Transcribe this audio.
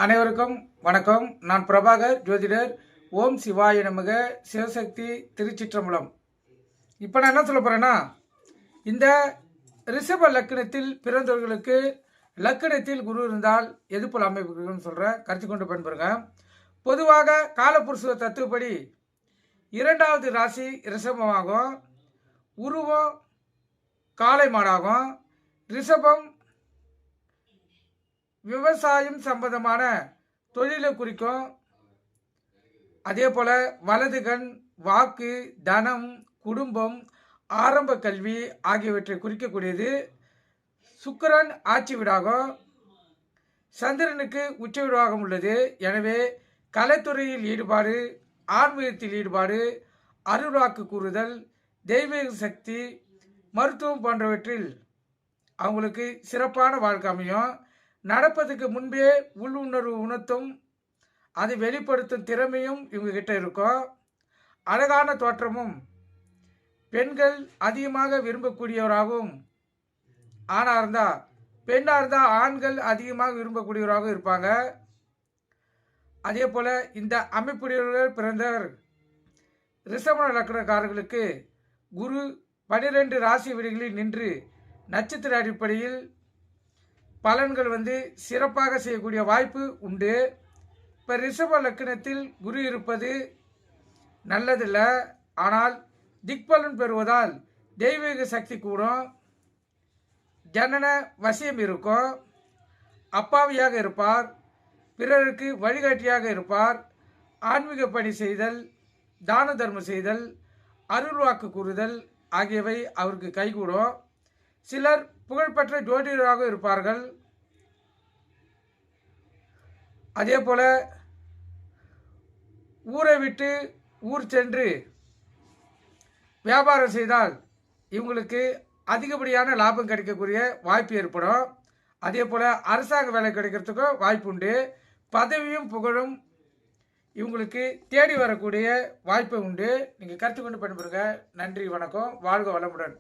அனைவருக்கும் வணக்கம். நான் பிரபாகர் ஜோதிடர். ஓம் சிவாய நமக. சிவசக்தி திருச்சிற்றம்பலம். இப்போ நான் என்ன சொல்ல போகிறேன்னா, இந்த ரிஷப லக்கணத்தில் பிறந்தவர்களுக்கு லக்கணத்தில் குரு இருந்தால் எது போல் அமைப்புன்னு சொல்கிறேன், கருத்து கொண்டு பயன்பெறுங்க. பொதுவாக காலப்புருஷ தத்துவப்படி இரண்டாவது ராசி ரிஷபமாகும், உருவம் காளை மாடாகும். ரிஷபம் விவசாயம் சம்பந்தமான தொழிலை குறிக்கும். அதே போல் வலது கண், வாக்கு, தனம், குடும்பம், ஆரம்ப கல்வி ஆகியவற்றை குறிக்கக்கூடியது. சுக்கிரன் ஆட்சி வீடாகும், சந்திரனுக்கு உச்ச வீடாகவும் உள்ளது. எனவே கலைத்துறையில் ஈடுபாடு, ஆன்மீகத்தில் ஈடுபாடு, அருள்வாக்கு கூறுதல், தெய்வீக சக்தி, மருத்துவம் போன்றவற்றில் அவங்களுக்கு சிறப்பான வாழ்க்கை அமையும். நடப்பதுக்கு முன்பே உள்ளுணர்வு உணர்த்தும், அதை வெளிப்படுத்தும் திறமையும் இவங்க கிட்ட இருக்கும். அழகான தோற்றமும், பெண்கள் அதிகமாக விரும்பக்கூடியவராகவும், ஆணாக இருந்தால் பெண்ணாக இருந்தால் ஆண்கள் அதிகமாக விரும்பக்கூடியவராகவும் இருப்பாங்க. அதே போல் இந்த அமைப்புடையவர்கள் பிறந்தவர் ரிஷப லக்னக்காரர்களுக்கு குரு 12 ராசி வீடுகளில் நின்று நட்சத்திர அடிப்படையில் பலன்கள் சிறப்பாக செய்யக்கூடிய வாய்ப்பு உண்டு. இப்போ ரிஷப லக்னத்தில் குரு இருப்பது நல்லதில்லை. ஆனால் திக்பலன் பெறுவதால் தெய்வீக சக்தி கூடும், ஜனன வசியம் இருக்கும், அப்பாவியாக இருப்பார், பிறருக்கு வழிகாட்டியாக இருப்பார், ஆன்மீக பணி செய்தல், தான தர்மம் செய்தல், அருள்வாக்கு கூறுதல் ஆகியவை அவருக்கு கைகூடும். சிலர் புகழ்பெற்ற ஜோதிடராக இருப்பார்கள். அதே போல் ஊரை விட்டு ஊர் சென்று வியாபாரம் செய்தால் இவங்களுக்கு அதிகப்படியான லாபம் கிடைக்கக்கூடிய வாய்ப்பு ஏற்படும். அதே போல் அரசாங்க வேலை கிடைக்கிறதுக்கும் வாய்ப்பு உண்டு. பதவியும் புகழும் இவங்களுக்கு தேடி வரக்கூடிய வாய்ப்பு உண்டு. நீங்கள் கருத்து கொண்டு பயன்பெறுங்க. நன்றி, வணக்கம், வாழ்க வளமுடன்.